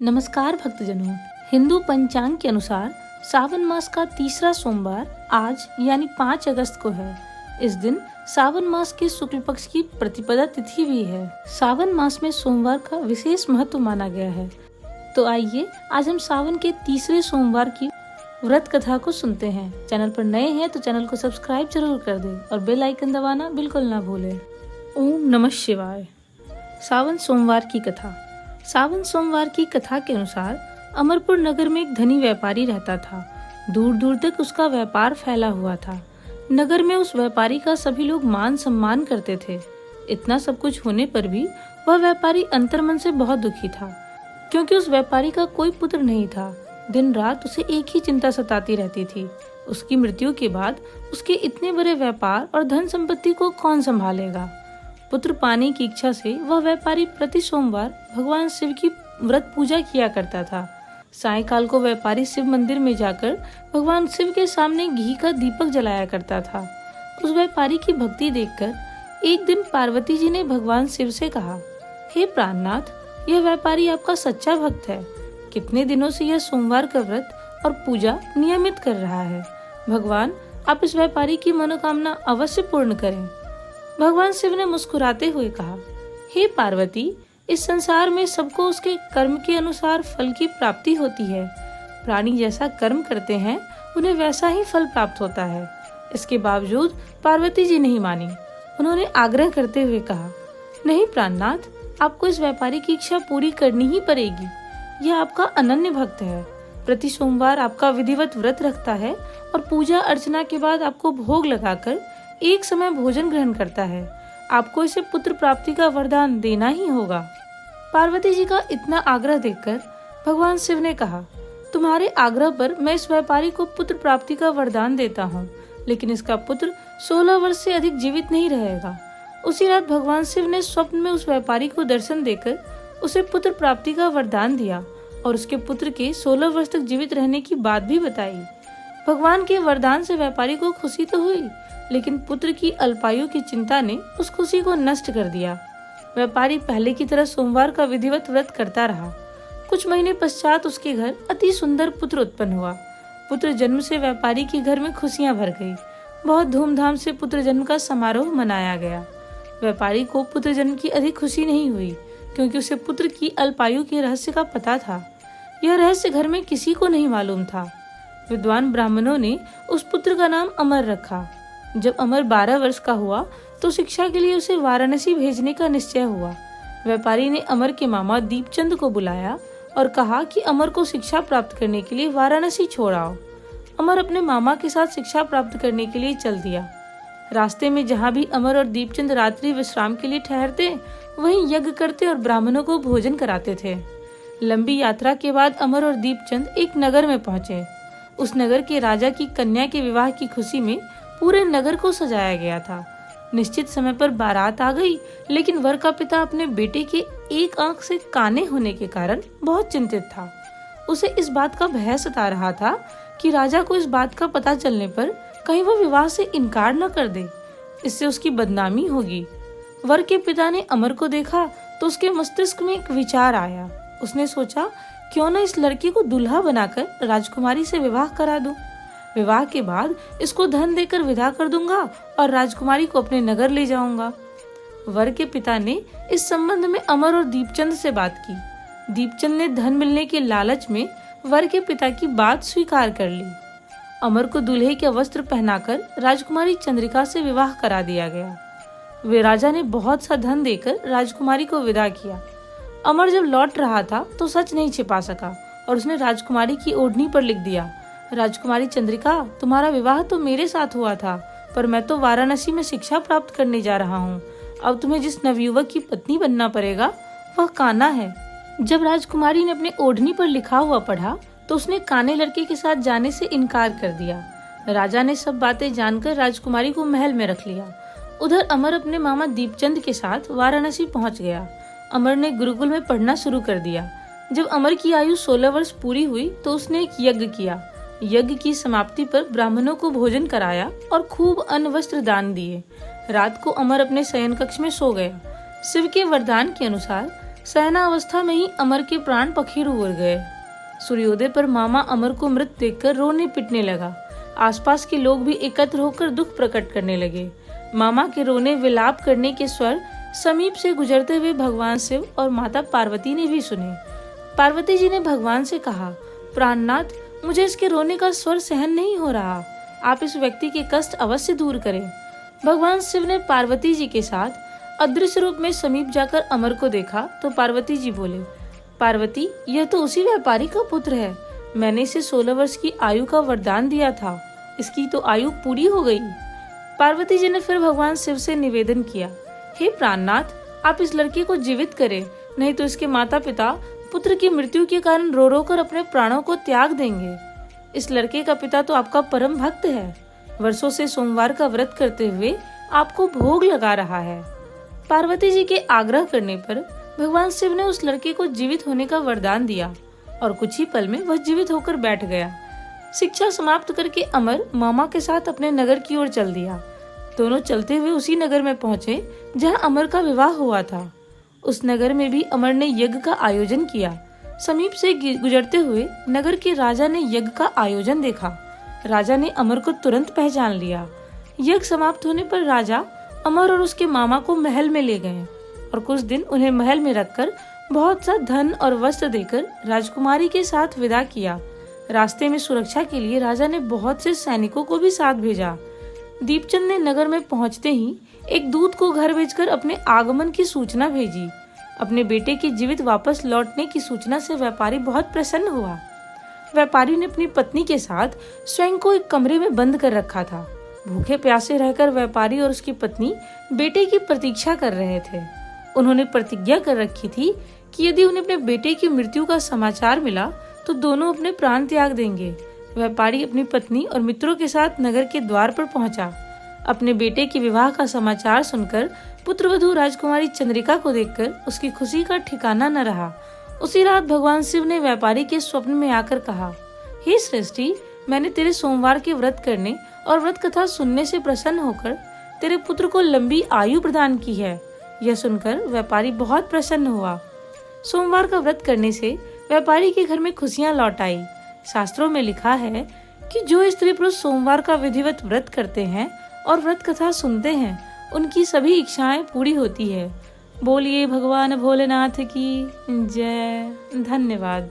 नमस्कार भक्तजनों। हिंदू पंचांग के अनुसार सावन मास का तीसरा सोमवार आज यानी 5 अगस्त को है। इस दिन सावन मास के शुक्ल पक्ष की प्रतिपदा तिथि भी है। सावन मास में सोमवार का विशेष महत्व माना गया है। तो आइए आज हम सावन के तीसरे सोमवार की व्रत कथा को सुनते हैं। चैनल पर नए हैं तो चैनल को सब्सक्राइब जरूर कर दें और बेल आइकन दबाना बिल्कुल ना भूलें। ओम नमः शिवाय। सावन सोमवार की कथा। सावन सोमवार की कथा के अनुसार अमरपुर नगर में एक धनी व्यापारी रहता था। दूर दूर तक उसका व्यापार फैला हुआ था। नगर में उस व्यापारी का सभी लोग मान सम्मान करते थे। इतना सब कुछ होने पर भी वह व्यापारी अंतर्मन से बहुत दुखी था, क्योंकि उस व्यापारी का कोई पुत्र नहीं था। दिन रात उसे एक ही चिंता सताती रहती थी, उसकी मृत्यु के बाद उसके इतने बड़े व्यापार और धन संपत्ति को कौन संभालेगा। पुत्र पाने की इच्छा से वह व्यापारी प्रति सोमवार भगवान शिव की व्रत पूजा किया करता था। सायंकाल को व्यापारी शिव मंदिर में जाकर भगवान शिव के सामने घी का दीपक जलाया करता था। उस व्यापारी की भक्ति देखकर एक दिन पार्वती जी ने भगवान शिव से कहा, हे प्राणनाथ, यह व्यापारी आपका सच्चा भक्त है। कितने दिनों से यह सोमवार का व्रत और पूजा नियमित कर रहा है। भगवान, आप इस व्यापारी की मनोकामना अवश्य पूर्ण करें। भगवान शिव ने मुस्कुराते हुए कहा, हे पार्वती, इस संसार में सबको उसके कर्म के अनुसार फल की प्राप्ति होती है। प्राणी जैसा कर्म करते हैं उन्हें वैसा ही फल प्राप्त होता है। इसके बावजूद पार्वती जी नहीं मानी। उन्होंने आग्रह करते हुए कहा, नहीं प्राणनाथ, आपको इस व्यापारी की इच्छा पूरी करनी ही पड़ेगी। यह आपका अनन्य भक्त है। प्रति सोमवार आपका विधिवत व्रत रखता है और पूजा अर्चना के बाद आपको भोग लगाकर एक समय भोजन ग्रहण करता है। आपको इसे पुत्र प्राप्ति का वरदान देना ही होगा। पार्वती जी का इतना आग्रह देखकर भगवान शिव ने कहा, तुम्हारे आग्रह पर मैं इस व्यापारी को पुत्र प्राप्ति का वरदान देता हूँ, लेकिन इसका पुत्र 16 वर्ष से अधिक जीवित नहीं रहेगा। उसी रात भगवान शिव ने स्वप्न में उस व्यापारी को दर्शन देकर उसे पुत्र प्राप्ति का वरदान दिया और उसके पुत्र के 16 वर्ष तक जीवित रहने की बात भी बताई। भगवान के वरदान से व्यापारी को खुशी तो हुई, लेकिन पुत्र की अल्पायु की चिंता ने उस खुशी को नष्ट कर दिया। व्यापारी पहले की तरह सोमवार का विधिवत व्रत करता रहा। कुछ महीने पश्चात उसके घर अति सुंदर पुत्र उत्पन्न हुआ। पुत्र जन्म से व्यापारी के घर में खुशियां भर गई। बहुत धूमधाम से पुत्र जन्म का समारोह मनाया गया। व्यापारी को पुत्र जन्म की अधिक खुशी नहीं हुई, क्योंकि उसे पुत्र की अल्पायु के रहस्य का पता था। यह रहस्य घर में किसी को नहीं मालूम था। विद्वान ब्राह्मणों ने उस पुत्र का नाम अमर रखा। जब अमर 12 वर्ष का हुआ तो शिक्षा के लिए उसे वाराणसी भेजने का निश्चय हुआ। व्यापारी ने अमर के मामा दीपचंद को बुलाया और कहा कि अमर को शिक्षा प्राप्त करने के लिए वाराणसी छोड़ आओ। अमर अपने मामा के साथ शिक्षा प्राप्त करने के लिए चल दिया। रास्ते में जहाँ भी अमर और दीपचंद रात्रि विश्राम के लिए ठहरते, वहीं यज्ञ करते और ब्राह्मणों को भोजन कराते थे। लंबी यात्रा के बाद अमर और दीपचंद एक नगर में पहुंचे। उस नगर के राजा की कन्या के विवाह की खुशी में पूरे नगर को सजाया गया था। निश्चित समय पर बारात आ गई, लेकिन वर का पिता अपने बेटे के एक आंख से काने होने के कारण बहुत चिंतित था। उसे इस बात का भय सता रहा था कि राजा को इस बात का पता चलने पर कहीं वो विवाह से इनकार न कर दे, इससे उसकी बदनामी होगी। वर के पिता ने अमर को देखा तो उसके मस्तिष्क में एक विचार आया। उसने सोचा, क्यों न इस लड़की को दूल्हा बनाकर राजकुमारी से विवाह करा दूं। विवाह के बाद इसको धन देकर विदा कर दूंगा और राजकुमारी को अपने नगर ले जाऊंगा। वर के पिता ने इस संबंध में अमर और दीपचंद से बात की। दीपचंद ने धन मिलने के लालच में वर के पिता की बात स्वीकार कर ली। अमर को दूल्हे के वस्त्र पहनाकर राजकुमारी चंद्रिका से विवाह करा दिया गया। वे राजा ने बहुत सा धन देकर राजकुमारी को विदा किया। अमर जब लौट रहा था तो सच नहीं छिपा सका और उसने राजकुमारी की ओढ़नी पर लिख दिया, राजकुमारी चंद्रिका, तुम्हारा विवाह तो मेरे साथ हुआ था, पर मैं तो वाराणसी में शिक्षा प्राप्त करने जा रहा हूँ। अब तुम्हें जिस नवयुवक की पत्नी बनना पड़ेगा वह काना है। जब राजकुमारी ने अपने ओढ़नी पर लिखा हुआ पढ़ा तो उसने काने लड़के के साथ जाने से इनकार कर दिया। राजा ने सब बातें जानकर राजकुमारी को महल में रख लिया। उधर अमर अपने मामा दीपचंद के साथ वाराणसी पहुँच गया। अमर ने गुरुकुल में पढ़ना शुरू कर दिया। जब अमर की आयु 16 वर्ष पूरी हुई तो उसने एक यज्ञ किया। यज्ञ की समाप्ति पर ब्राह्मणों को भोजन कराया और खूब अन्न वस्त्र दान दिए। रात को अमर अपने शयन कक्ष में सो गया। शिव के वरदान के अनुसार सहना अवस्था में ही अमर के प्राण पखेरु उड़ गए। सूर्योदय पर मामा अमर को मृत देखकर रोने पिटने लगा। आसपास के लोग भी एकत्र होकर दुख प्रकट करने लगे। मामा के रोने विलाप करने के स्वर समीप से गुजरते हुए भगवान शिव और माता पार्वती ने भी सुने। पार्वती जी ने भगवान से कहा, प्राणनाथ, मुझे इसके रोने का स्वर सहन नहीं हो रहा, आप इस व्यक्ति के कष्ट अवश्य दूर करें। भगवान शिव ने पार्वती जी के साथ अदृश्य रूप में समीप जाकर अमर को देखा तो पार्वती जी बोले, पार्वती, यह तो उसी व्यापारी का पुत्र है। मैंने इसे 16 वर्ष की आयु का वरदान दिया था, इसकी तो आयु पूरी हो गई। पार्वती जी ने फिर भगवान शिव से निवेदन किया, हे प्राणनाथ, आप इस लड़के को जीवित करें, नहीं तो इसके माता पिता पुत्र की मृत्यु के कारण रो रो कर अपने प्राणों को त्याग देंगे। इस लड़के का पिता तो आपका परम भक्त है, वर्षों से सोमवार का व्रत करते हुए आपको भोग लगा रहा है। पार्वती जी के आग्रह करने पर भगवान शिव ने उस लड़के को जीवित होने का वरदान दिया और कुछ ही पल में वह जीवित होकर बैठ गया। शिक्षा समाप्त करके अमर मामा के साथ अपने नगर की ओर चल दिया। दोनों चलते हुए उसी नगर में पहुंचे जहां अमर का विवाह हुआ था। उस नगर में भी अमर ने यज्ञ का आयोजन किया। समीप से गुजरते हुए नगर के राजा ने यज्ञ का आयोजन देखा। राजा ने अमर को तुरंत पहचान लिया। यज्ञ समाप्त होने पर राजा अमर और उसके मामा को महल में ले गए और कुछ दिन उन्हें महल में रखकर बहुत सा धन और वस्त्र देकर राजकुमारी के साथ विदा किया। रास्ते में सुरक्षा के लिए राजा ने बहुत से सैनिकों को भी साथ भेजा। दीपचंद ने नगर में पहुंचते ही एक दूत को घर भेजकर अपने आगमन की सूचना भेजी। अपने बेटे के जीवित वापस लौटने की सूचना से व्यापारी बहुत प्रसन्न हुआ। व्यापारी ने अपनी पत्नी के साथ स्वयं को एक कमरे में बंद कर रखा था। भूखे प्यासे रहकर व्यापारी और उसकी पत्नी बेटे की प्रतीक्षा कर रहे थे। उन्होंने प्रतिज्ञा कर रखी थी कि यदि उन्हें अपने बेटे की मृत्यु का समाचार मिला तो दोनों अपने प्राण त्याग देंगे। व्यापारी अपनी पत्नी और मित्रों के साथ नगर के द्वार पर पहुंचा। अपने बेटे के विवाह का समाचार सुनकर पुत्रवधू राजकुमारी चंद्रिका को देखकर उसकी खुशी का ठिकाना न रहा। उसी रात भगवान शिव ने व्यापारी के स्वप्न में आकर कहा, हे सृष्टि, मैंने तेरे सोमवार के व्रत करने और व्रत कथा सुनने से प्रसन्न होकर तेरे पुत्र को लंबी आयु प्रदान की है। यह सुनकर व्यापारी बहुत प्रसन्न हुआ। सोमवार का व्रत करने से व्यापारी के घर में खुशियां लौट आई। शास्त्रों में लिखा है कि जो स्त्री पुरुष सोमवार का विधिवत व्रत करते हैं और व्रत कथा सुनते हैं, उनकी सभी इच्छाएं पूरी होती है। बोलिए भगवान भोलेनाथ की जय। धन्यवाद।